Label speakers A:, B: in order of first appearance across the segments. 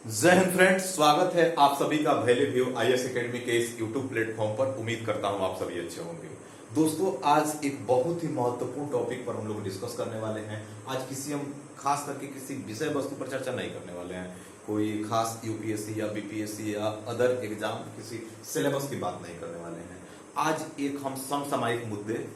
A: जय हिंद फ्रेंड्स, स्वागत है आप सभी का वैल्यू व्यू आईएएस एकेडमी के इस यूट्यूब प्लेटफॉर्म पर। उम्मीद करता हूं आप सभी अच्छे होंगे। दोस्तों, आज एक बहुत ही महत्वपूर्ण टॉपिक पर हम लोग डिस्कस करने वाले हैं। आज हम खास करके किसी विषय वस्तु पर चर्चा नहीं करने वाले हैं, कोई खास यूपीएससी या बीपीएससी या अदर एग्जाम किसी सिलेबस की बात नहीं करने वाले हैं। आज एक हम समसामयिक मुद्दे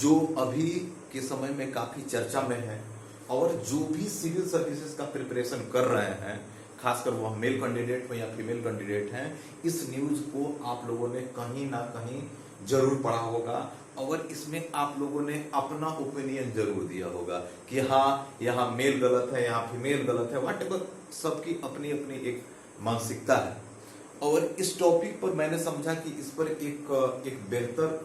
A: जो अभी के समय में काफी चर्चा में है और जो भी सिविल सर्विसेज का प्रिपरेशन कर रहे हैं, खासकर वह मेल कैंडिडेट हो या फीमेल कैंडिडेट हैं, इस न्यूज को आप लोगों ने कहीं ना कहीं जरूर पढ़ा होगा और इसमें आप लोगों ने अपना ओपिनियन जरूर दिया होगा कि हाँ, यहाँ मेल गलत है, यहाँ फीमेल गलत है, वट एवर। सबकी अपनी अपनी एक मानसिकता है और इस टॉपिक पर मैंने समझा कि इस पर एक बेहतर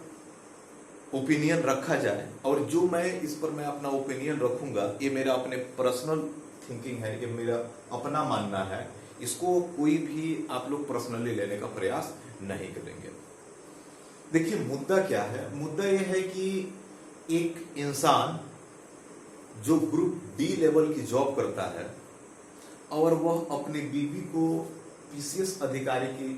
A: ओपिनियन रखा जाए। और जो मैं अपना ओपिनियन रखूंगा, ये मेरा अपने पर्सनल थिंकिंग है, ये मेरा अपना मानना है। इसको कोई भी आप लोग पर्सनली लेने का प्रयास नहीं करेंगे। देखिए, मुद्दा क्या है? मुद्दा यह है कि एक इंसान जो ग्रुप डी लेवल की जॉब करता है और वह अपनी बीवी को पीसीएस अधिकारी की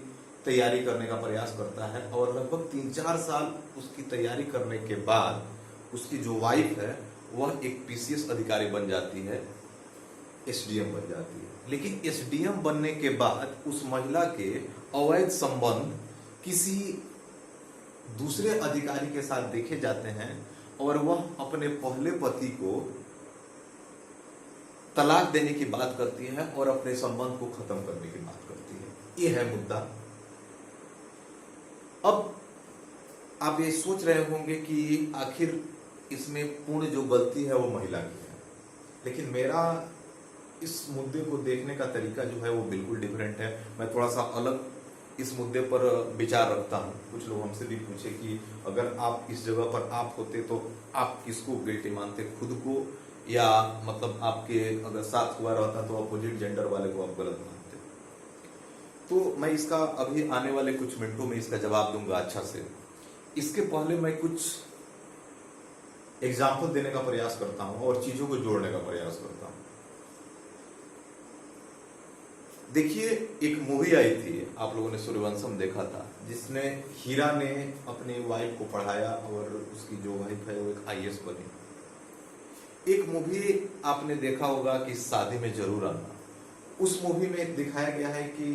A: तैयारी करने का प्रयास करता है और लगभग 3-4 साल उसकी तैयारी करने के बाद उसकी जो वाइफ है वह एक पीसीएस अधिकारी बन जाती है, एसडीएम बन जाती है। लेकिन एसडीएम बनने के बाद उस महिला के अवैध संबंध किसी दूसरे अधिकारी के साथ देखे जाते हैं और वह अपने पहले पति को तलाक देने की बात करती है और अपने संबंध को खत्म करने की बात करती है। यह है मुद्दा। अब आप ये सोच रहे होंगे कि आखिर इसमें पूर्ण जो गलती है वो महिला की है, लेकिन मेरा इस मुद्दे को देखने का तरीका जो है वो बिल्कुल डिफरेंट है। मैं थोड़ा सा अलग इस मुद्दे पर विचार रखता हूँ। कुछ लोग हमसे भी पूछे कि अगर आप इस जगह पर आप होते तो आप किसको गिल्टी मानते, खुद को या मतलब आपके अगर साथ हुआ रहता तो अपोजिट जेंडर वाले को आप गलत मानते? तो मैं इसका अभी आने वाले कुछ मिनटों में इसका जवाब दूंगा अच्छा से। इसके पहले मैं कुछ एग्जाम्पल देने का प्रयास करता हूं और चीजों को जोड़ने का प्रयास करता हूं। देखिए, एक मूवी आई थी, आप लोगों ने सूर्यवंशम देखा था, जिसने हीरा ने अपनी वाइफ को पढ़ाया और उसकी जो वाइफ है वो एक आईएएस बनी। एक मूवी आपने देखा होगा कि शादी में जरूर आना। उस मूवी में दिखाया गया है कि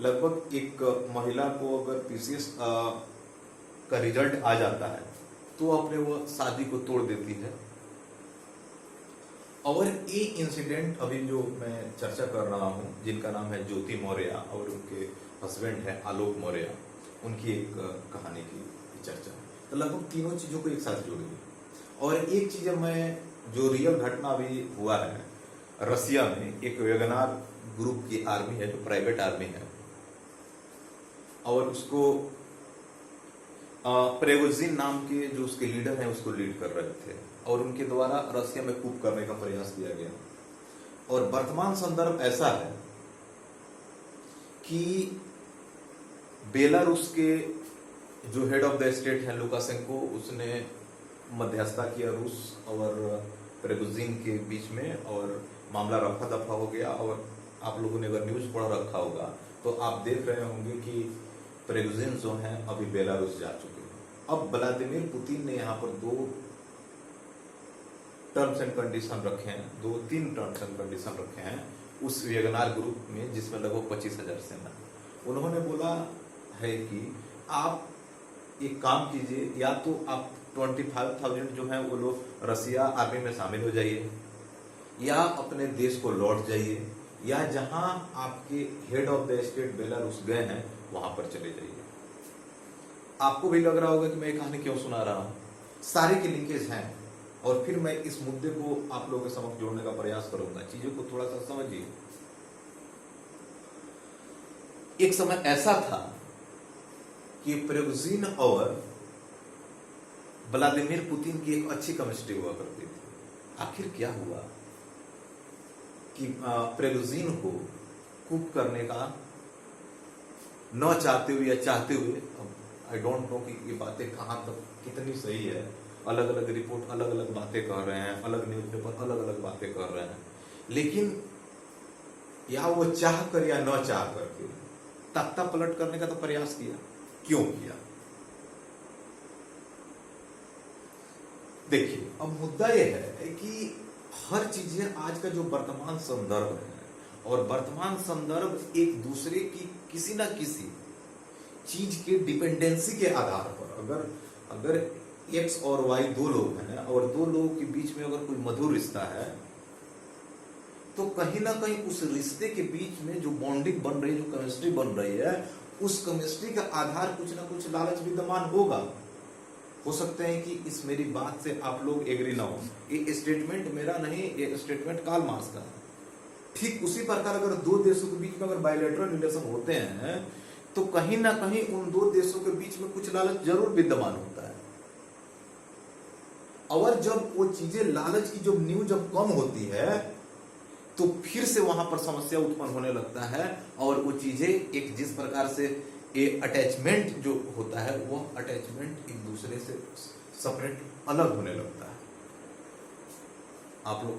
A: लगभग एक महिला को अगर पीसीएस का रिजल्ट आ जाता है तो अपने वो शादी को तोड़ देती है। और ये इंसिडेंट अभी जो मैं चर्चा कर रहा हूं, जिनका नाम है ज्योति मौर्य और उनके हस्बैंड है आलोक मौर्य, उनकी एक कहानी की चर्चा है। तो लगभग तीनों चीजों को एक साथ जोड़ेंगे। और एक चीज मैं जो रियल घटना अभी हुआ है, रसिया में एक वेगनार ग्रुप की आर्मी है जो प्राइवेट आर्मी है और उसको प्रेगोजिन नाम के जो उसके लीडर हैं उसको लीड कर रहे थे और उनके द्वारा रसिया में कूप करने का प्रयास किया गया। और वर्तमान संदर्भ ऐसा है कि बेलारूस के जो हेड ऑफ द स्टेट है लुकाशेंको, उसने मध्यस्थता किया रूस और प्रेगोजिन के बीच में और मामला रफा दफा हो गया। और आप लोगों ने अगर न्यूज पढ़ रखा होगा तो आप देख रहे होंगे कि प्रेगोजिन जो है अभी बेलारूस जा चुके हैं। अब व्लादिमीर पुतिन ने यहाँ पर 2 टर्म्स एंड कंडीशन रखे हैं, 2-3 टर्म्स एंड कंडीशन रखे हैं उस वेगनार ग्रुप में, जिसमें लगभग 25,000 सेना। उन्होंने बोला है कि आप एक काम कीजिए, या तो आप 25,000 जो है वो लोग रसिया आर्मी में शामिल हो जाइए, या अपने देश को लौट जाइए, या जहां आपके head of the state Belarus गए हैं वहां पर चले जाइए। आपको भी लग रहा होगा कि मैं ये कहानी क्यों सुना रहा हूं, सारे के लिंकेज हैं और फिर मैं इस मुद्दे को आप लोगों के समक्ष जोड़ने का प्रयास करूंगा। चीजों को थोड़ा सा समझिए। एक समय ऐसा था कि प्रेगोजिन और व्लादिमीर पुतिन की एक अच्छी केमिस्ट्री हुआ करती थी। आखिर क्या हुआ कि प्रेगोजिन को कूप करने का न चाहते हुए या चाहते हुए, आई डोंट नो कि ये बातें कहां तक कितनी सही है, अलग अलग रिपोर्ट अलग अलग बातें कह रहे हैं, अलग न्यूज़पेपर अलग अलग बातें कर रहे हैं, लेकिन या वो चाह कर या न चाह करके तख्ता पलट करने का तो प्रयास किया, क्यों किया? देखिए, अब मुद्दा यह है कि हर चीजें आज का जो वर्तमान संदर्भ है और वर्तमान संदर्भ एक दूसरे की किसी ना किसी चीज के डिपेंडेंसी के आधार पर, अगर एक्स और वाई दो लोग हैं और दो लोगों के बीच में अगर कोई मधुर रिश्ता है, तो कहीं ना कहीं उस रिश्ते के बीच में जो बॉन्डिंग बन रही है, जो केमिस्ट्री बन रही है, उस केमिस्ट्री का आधार कुछ ना कुछ लालच विद्यमान होगा। हो सकते हैं कि इस मेरी बात से आप लोग एग्री ना हो, ये स्टेटमेंट मेरा नहीं, ये स्टेटमेंट कार्ल मार्क्स का है। ठीक उसी प्रकार अगर दो देशों के बीच में अगर बायलैटरल रिलेशन होते हैं, तो कहीं ना कहीं उन दो देशों के बीच में कुछ लालच जरूर विद्यमान होता है। और जब वो चीजें, लालच की जब नींव जब कम होती है, तो फिर से वहां पर समस्या उत्पन्न होने लगता है और वो चीजें एक जिस प्रकार से ये अटैचमेंट जो होता है, वो अटैचमेंट एक दूसरे से सेपरेट अलग होने लगता है। आप लोग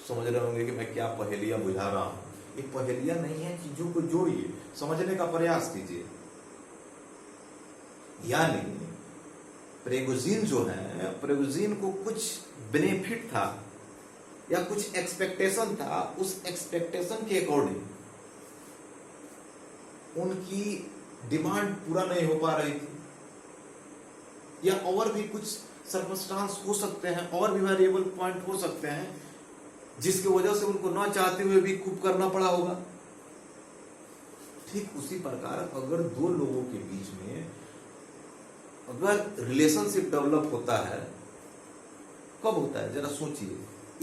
A: समझ रहे होंगे कि मैं क्या पहेलियां बुझा रहा हूं। ये पहेलियां नहीं है, चीजों को जोड़िए, समझने का प्रयास कीजिए। यानी प्रेगुजिन जो है, प्रेगुजिन को कुछ बेनिफिट था या कुछ एक्सपेक्टेशन था, उस एक्सपेक्टेशन के अकॉर्डिंग उनकी डिमांड पूरा नहीं हो पा रही थी, या और भी कुछ सर्कमस्टांस हो सकते हैं, और भी वेरिएबल पॉइंट हो सकते हैं, जिसकी वजह से उनको ना चाहते हुए भी खूब करना पड़ा होगा। ठीक उसी प्रकार अगर दो लोगों के बीच में अगर रिलेशनशिप डेवलप होता है, कब होता है जरा सोचिए।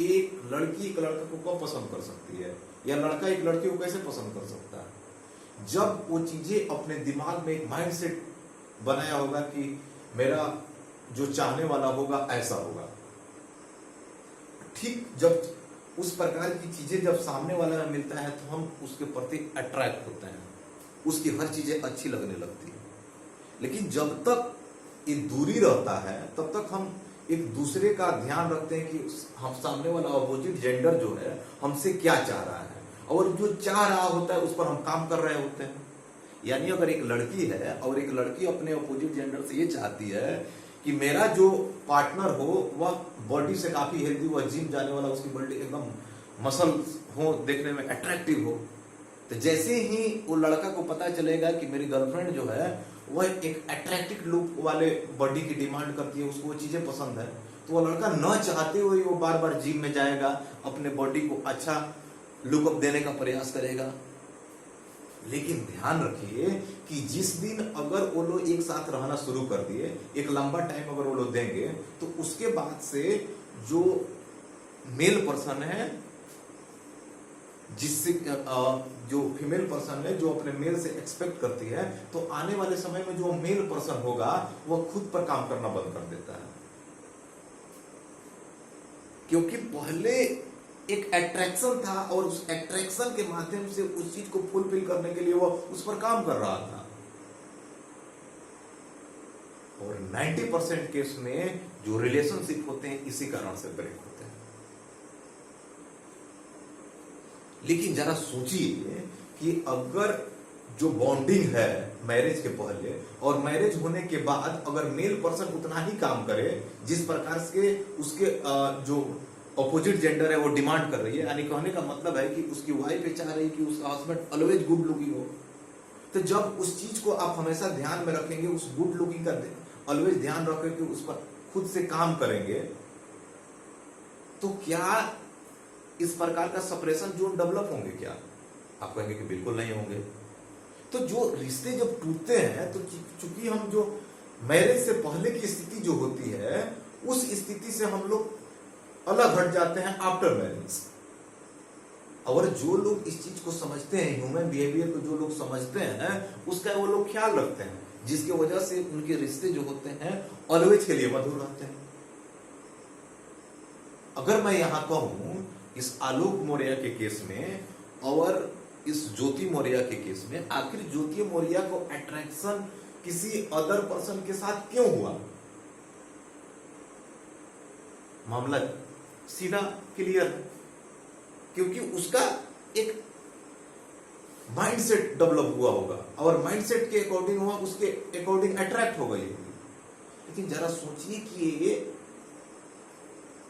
A: एक लड़की एक लड़के को कब पसंद कर सकती है, या लड़का एक लड़की को कैसे पसंद कर सकता है? जब वो चीजें अपने दिमाग में एक माइंडसेट बनाया होगा कि मेरा जो चाहने वाला होगा ऐसा होगा। ठीक जब उस प्रकार की चीजें जब सामने वाले में मिलता है, तो हम उसके प्रति अट्रैक्ट होते हैं, उसकी हर चीजें अच्छी लगने लगती है। लेकिन जब तक ये दूरी रहता है, तब तक हम एक दूसरे का ध्यान रखते हैं कि हम सामने वाला अपोजिट जेंडर जो है हमसे क्या चाह रहा है, और जो चाह रहा होता है उस पर हम काम कर रहे होते हैं। यानी अगर एक लड़की है और एक लड़की अपने अपोजिट जेंडर से ये चाहती है कि मेरा जो पार्टनर हो वह बॉडी से काफी हेल्दी, वह जिम जाने वाला, उसकी बॉडी एकदम मसल हो, देखने में अट्रैक्टिव हो, तो जैसे ही वो लड़का को पता चलेगा कि मेरी गर्लफ्रेंड जो है वह एक अट्रैक्टिव लुक वाले बॉडी की डिमांड करती है, उसको वो चीजें पसंद है, तो वह लड़का न चाहते हुए वो बार बार जिम में जाएगा, अपने बॉडी को अच्छा लुकअप देने का प्रयास करेगा। लेकिन ध्यान रखिए कि जिस दिन अगर वो लोग एक साथ रहना शुरू कर दिए, एक लंबा टाइम अगर वो लोग देंगे, तो उसके बाद से जो मेल पर्सन है, जिससे जो फीमेल पर्सन है जो अपने मेल से एक्सपेक्ट करती है, तो आने वाले समय में जो मेल पर्सन होगा वह खुद पर काम करना बंद कर देता है। क्योंकि पहले एक अट्रैक्शन था और उस अट्रैक्शन के माध्यम से उस चीज को फुलफिल करने के लिए वो उस पर काम कर रहा था। और 90% केस में जो रिलेशनशिप होते हैं इसी कारण से ब्रेक होते हैं। लेकिन जरा सोचिए कि अगर जो बॉन्डिंग है मैरिज के पहले और मैरिज होने के बाद अगर मेल पर्सन उतना ही काम करे जिस प्रकार से उसके जो अपोजिट जेंडर है वो डिमांड कर रही है, यानी कहने का मतलब है कि उसकी वाइफ चाह रही है कि उसका हस्बैंड ऑलवेज गुड लुकिंग हो, तो जब उस चीज को आप हमेशा ध्यान में रखेंगे, उस गुड लुकिंग का ऑलवेज ध्यान रखेंगे, उस पर खुद से काम करेंगे, तो क्या इस प्रकार का सेपरेशन जोन डेवलप होंगे? क्या आप कहेंगे कि बिल्कुल नहीं होंगे। तो जो रिश्ते जब टूटते हैं, तो चूंकि हम जो मैरिज से पहले की स्थिति जो होती है उस स्थिति से हम लोग अलग हट जाते हैं आफ्टर मैरिज। और जो लोग इस चीज को समझते हैं, ह्यूमन बिहेवियर को जो लोग समझते हैं, उसका वो लोग ख्याल रखते हैं, जिसकी वजह से उनके रिश्ते जो होते हैं ऑलवेज के लिए मधुर रहते हैं। अगर मैं यहां कहूं इस आलोक मौर्य के केस में और इस ज्योति मौर्य के केस में, आखिर ज्योति मौर्य को अट्रैक्शन किसी अदर पर्सन के साथ क्यों हुआ? मामला सीधा क्लियर है, क्योंकि उसका एक माइंडसेट डेवलप हुआ होगा और माइंडसेट के अकॉर्डिंग हुआ, उसके अकॉर्डिंग अट्रैक्ट हो गई होगी। लेकिन जरा सोचिए कि ये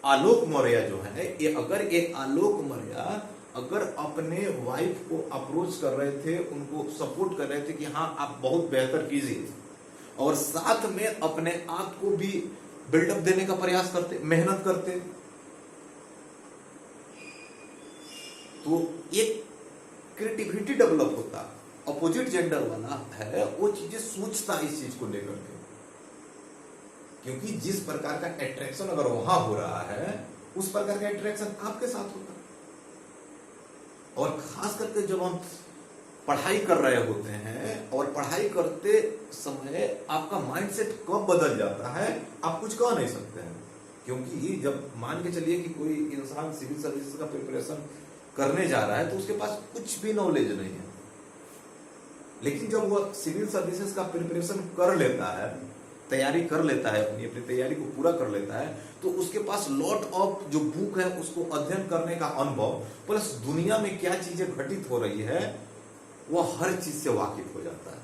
A: आलोक मौर्य जो है, ये आलोक मौर्य अगर अपने वाइफ को अप्रोच कर रहे थे, उनको सपोर्ट कर रहे थे कि हाँ आप बहुत बेहतर कीजिए, और साथ में अपने आप को भी बिल्डअप देने का प्रयास करते, मेहनत करते, तो एक क्रिएटिविटी डेवलप होता। अपोजिट जेंडर वाला है वो चीजें सोचता इस चीज को लेकर के, क्योंकि जिस प्रकार का अट्रैक्शन अगर वहां हो रहा है उस प्रकार का अट्रैक्शन आपके साथ होता। और खास करके जब हम पढ़ाई कर रहे होते हैं और पढ़ाई करते समय आपका माइंडसेट कब बदल जाता है आप कुछ कह नहीं सकते हैं। क्योंकि जब मान के चलिए कि कोई इंसान सिविल सर्विसेज का प्रिपरेशन करने जा रहा है तो उसके पास कुछ भी नॉलेज नहीं है, लेकिन जब वह सिविल सर्विसेज का प्रिपरेशन कर लेता है, तैयारी कर लेता है, अपनी तैयारी को पूरा कर लेता है, तो उसके पास लॉट ऑफ जो बुक है उसको अध्ययन करने का अनुभव, प्लस दुनिया में क्या चीजें घटित हो रही है वह हर चीज से वाकिफ हो जाता है।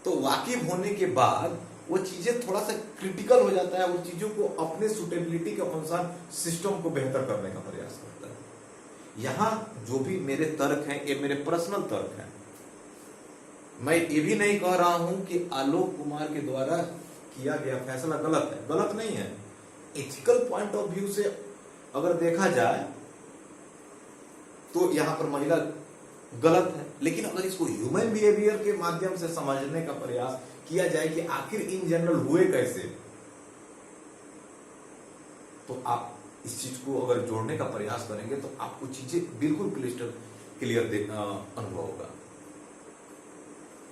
A: तो वाकिफ होने के बाद वो चीजें थोड़ा सा क्रिटिकल हो जाता है, उन चीजों को अपने सुटेबिलिटी के अनुसार सिस्टम को बेहतर करने का प्रयास करता है। यहां जो भी मेरे तर्क हैं ये मेरे पर्सनल तर्क हैं। मैं ये भी नहीं कह रहा हूं कि आलोक कुमार के द्वारा किया गया फैसला गलत है, गलत नहीं है। एथिकल पॉइंट ऑफ व्यू से अगर देखा जाए तो यहां पर महिला गलत है, लेकिन अगर इसको ह्यूमन बिहेवियर के माध्यम से समझने का प्रयास किया जाए कि आखिर इन जनरल हुए कैसे, तो आप इस चीज को अगर जोड़ने का प्रयास करेंगे तो आपको चीजें बिल्कुल क्लियर अनुभव होगा।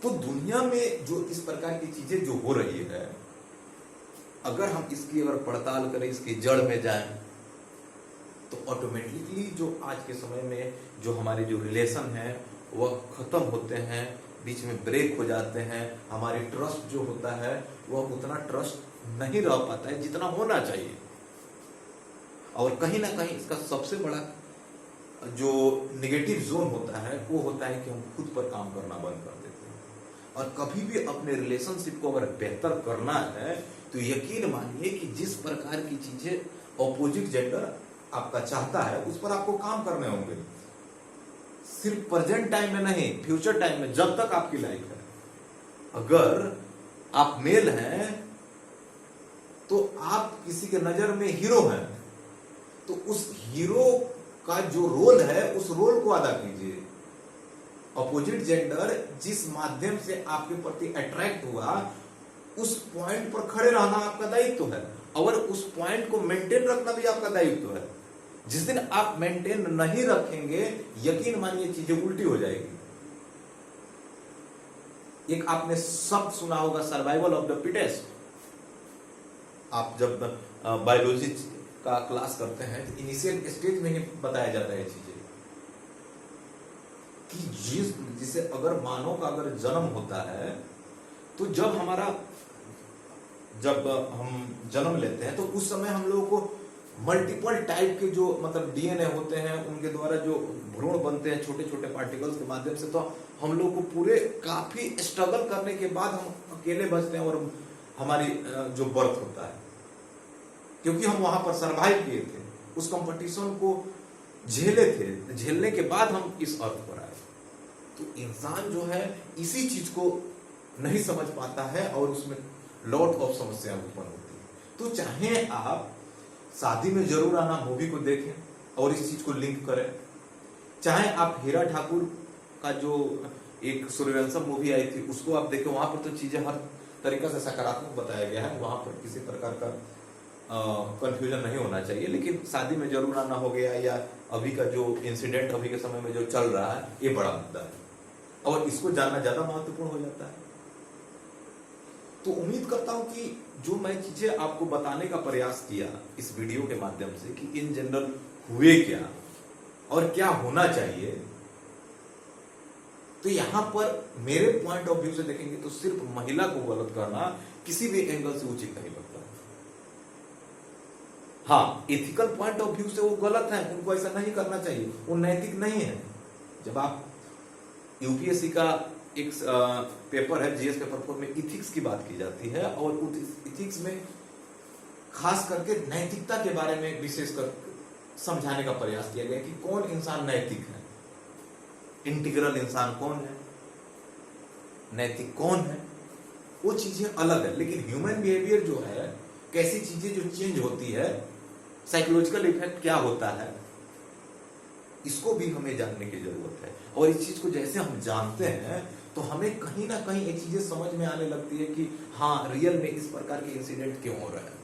A: तो दुनिया में जो इस प्रकार की चीजें जो हो रही है, अगर हम इसकी अगर पड़ताल करें, इसकी जड़ में जाएं, तो ऑटोमेटिकली जो आज के समय में जो हमारे जो रिलेशन है वह खत्म होते हैं, बीच में ब्रेक हो जाते हैं। हमारी ट्रस्ट जो होता है वह उतना ट्रस्ट नहीं रह पाता है जितना होना चाहिए। और कहीं ना कहीं इसका सबसे बड़ा जो नेगेटिव जोन होता है वो होता है कि हम खुद पर काम करना बंद कर देते हैं। और कभी भी अपने रिलेशनशिप को अगर बेहतर करना है तो यकीन मानिए कि जिस प्रकार की चीजें ऑपोजिट जेंडर आपका चाहता है उस पर आपको काम करने होंगे, सिर्फ प्रेजेंट टाइम में नहीं, फ्यूचर टाइम में, जब तक आपकी लाइफ है। अगर आप मेल हैं तो आप किसी के नजर में हीरो हैं, तो उस हीरो का जो रोल है उस रोल को अदा कीजिए। अपोजिट जेंडर जिस माध्यम से आपके प्रति अट्रैक्ट हुआ उस पॉइंट पर खड़े रहना आपका दायित्व है, और उस पॉइंट को मेंटेन रखना भी आपका दायित्व है। जिस दिन आप मेंटेन नहीं रखेंगे यकीन मानिए चीजें उल्टी हो जाएगी। एक आपने शब्द सुना होगा, सर्वाइवल ऑफ द फिटेस्ट। आप जब बायोलॉजी का क्लास करते हैं तो इनिशियल स्टेज में ही बताया जाता है चीजें कि जिसे अगर मानव का अगर जन्म होता है तो जब हम जन्म लेते हैं तो उस समय हम लोगों को मल्टीपल टाइप के जो मतलब डीएनए होते हैं उनके द्वारा जो भ्रूण बनते हैं छोटे छोटे पार्टिकल्स के माध्यम से, तो हम लोग को पूरे काफी स्ट्रगल करने के बाद हम अकेले बचते हैं और हमारी जो बर्थ होता है, क्योंकि हम वहां पर सरवाइव किए थे, उस कंपटीशन को झेले थे, झेलने के बाद हम इस अर्थ पर आए। तो इंसान जो है इसी चीज को नहीं समझ पाता है और उसमें लॉट ऑफ समस्या उत्पन्न होती है। तो चाहे आप शादी में जरूर आना मूवी को देखें और इस चीज को लिंक करें, चाहे आप हीरा ठाकुर का जो एक सूर्यवंशम मूवी आई थी उसको आप देखें, वहां पर तो चीजें हर तरीका से सकारात्मक बताया गया है, वहां पर किसी प्रकार का कंफ्यूजन नहीं होना चाहिए। लेकिन शादी में जरूर आना हो गया या अभी का जो इंसिडेंट अभी के समय में जो चल रहा है ये बड़ा मुद्दा है और इसको जानना ज्यादा महत्वपूर्ण हो जाता है। तो उम्मीद करता हूं कि जो मैं चीजें आपको बताने का प्रयास किया इस वीडियो के माध्यम से कि इन जनरल हुए क्या और क्या होना चाहिए, तो यहां पर मेरे पॉइंट ऑफ व्यू से देखेंगे तो सिर्फ महिला को गलत करना किसी भी एंगल से उचित नहीं लगता। हाँ, एथिकल पॉइंट ऑफ व्यू से वो गलत है, उनको ऐसा नहीं करना चाहिए, वो नैतिक नहीं है। जब आप यूपीएससी का एक पेपर है जीएस पेपर 4 में इथिक्स की बात की जाती है, और इथिक्स में खास करके नैतिकता के बारे में विशेष कर समझाने का प्रयास किया गया कि कौन इंसान नैतिक है, इंटीग्रल इंसान कौन है, नैतिक कौन है, वो चीजें अलग है। लेकिन ह्यूमन बिहेवियर जो है, कैसी चीजें जो चेंज होती है, साइकोलॉजिकल इफेक्ट क्या होता है, इसको भी हमें जानने की जरूरत है। और इस चीज को जैसे हम जानते हैं तो हमें कहीं ना कहीं ये चीजें समझ में आने लगती है कि हाँ, रियल में इस प्रकार के इंसिडेंट क्यों हो रहे हैं।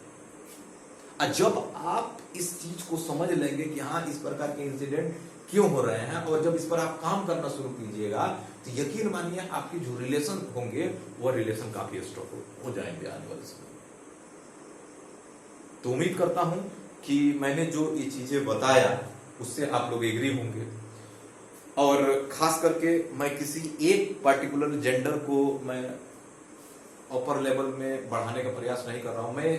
A: और जब आप इस चीज को समझ लेंगे कि हाँ, इस प्रकार के इंसिडेंट क्यों हो रहे हैं, और जब इस पर आप काम करना शुरू कीजिएगा, तो यकीन मानिए आपकी जो रिलेशन होंगे वो रिलेशन काफी स्ट्रॉन्ग हो जाएंगे आने वाले समय। तो उम्मीद करता हूं कि मैंने जो ये चीजें बताया उससे आप लोग एग्री होंगे, और खास करके मैं किसी एक पर्टिकुलर जेंडर को मैं अपर लेवल में बढ़ाने का प्रयास नहीं कर रहा हूं। मैं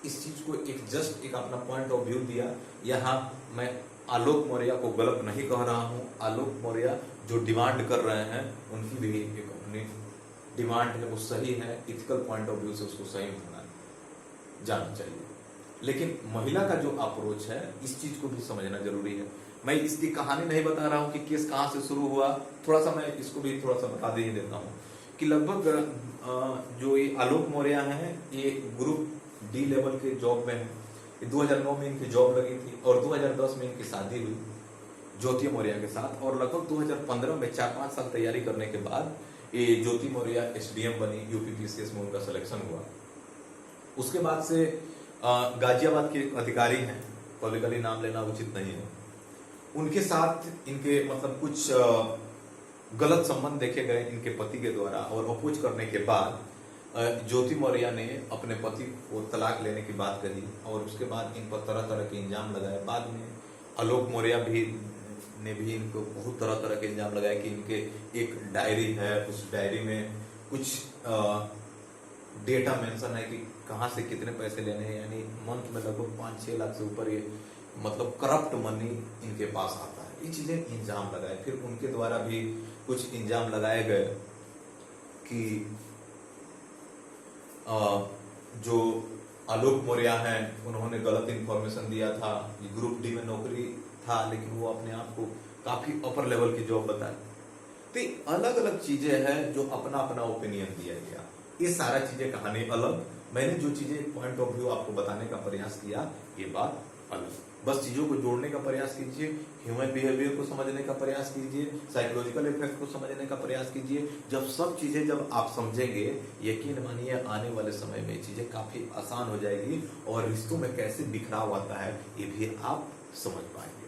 A: इस चीज को जस्ट एक अपना पॉइंट ऑफ व्यू दिया। यहाँ मैं आलोक मौर्य को गलत नहीं कह रहा हूं। आलोक मौर्य जो डिमांड कर रहे हैं, उनकी भी एक अपनी डिमांड है, वो सही है, इथिकल पॉइंट ऑफ व्यू से उसको सही होना जाना चाहिए। लेकिन महिला का जो अप्रोच है, इस चीज को भी समझना जरूरी है। मैं इसकी कहानी नहीं बता रहा हूं कि केस कहां से शुरू हुआ, थोड़ा सा मैं इसको भी थोड़ा सा बता दे ही देता हूं कि लगभग जो ये आलोक मौर्य हैं, ये ग्रुप डी लेवल के जॉब में है। 2009 में इनकी जॉब लगी थी और 2010 में इनकी शादी हुई ज्योति मौर्य के साथ, और लगभग 2015 में 4-5 साल तैयारी करने के बाद ये ज्योति मौर्य एसडीएम बनी। यूपीपीसीएस में उनका सिलेक्शन हुआ। उसके बाद से गाजियाबाद के अधिकारी हैं, पब्लिकली नाम लेना उचित नहीं है, उनके साथ इनके मतलब कुछ गलत संबंध देखे गए इनके पति के द्वारा, और अपोज करने के बाद ज्योति मौर्य ने अपने पति को तलाक लेने की बात कही, और उसके बाद इन पर तरह तरह के इल्जाम लगाए। बाद में आलोक मौर्य ने भी इनको बहुत तरह तरह के इल्जाम लगाए कि इनके एक डायरी है, उस डायरी में कुछ डेटा मेंशन है कि कहां से कितने पैसे लेने हैं, यानी मंथ में लगभग 5-6 लाख से ऊपर ये मतलब करप्ट मनी इनके पास आता है। ये चीजें इल्जाम लगाए। फिर उनके द्वारा भी कुछ इल्जाम लगाए गए कि जो आलोक मौर्य हैं, उन्होंने गलत इंफॉर्मेशन दिया था, ये ग्रुप डी में नौकरी था, लेकिन वो अपने आप को काफी अपर लेवल की जॉब बताए। तो अलग अलग चीजें हैं जो अपना अपना ओपिनियन दिया गया। ये सारा चीजें कहानी अलग, मैंने जो चीजें पॉइंट ऑफ व्यू आपको बताने का प्रयास किया, ये बात अलग। बस चीजों को जोड़ने का प्रयास कीजिए, ह्यूमन बिहेवियर को समझने का प्रयास कीजिए, साइकोलॉजिकल इफेक्ट को समझने का प्रयास कीजिए। जब सब चीजें जब आप समझेंगे, यकीन मानिए आने वाले समय में चीजें काफी आसान हो जाएगी, और रिश्तों में कैसे बिखराव आता है ये भी आप समझ पाएंगे।